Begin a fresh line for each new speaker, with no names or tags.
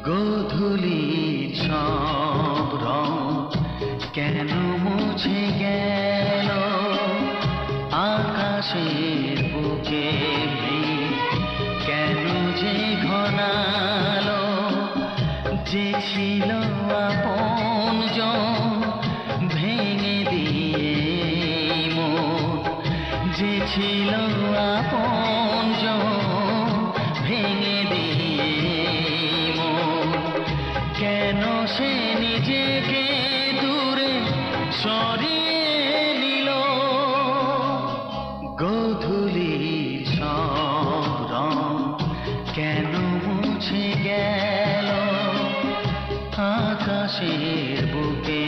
গোধূলির সব রং কেন মুছে গেল, আকাশের বুকে মেঘ কেন যে ঘনালো, যে ছিল আপনজন ভেঙে দিয়ে মন, যে ছিল আপনজন ভেঙে দিয়ে মন, কেন সে নিজেকে দূরে সরিয়ে নিল। গোধূলির সব রং কেন মুছে গেল, আকাশের বুকে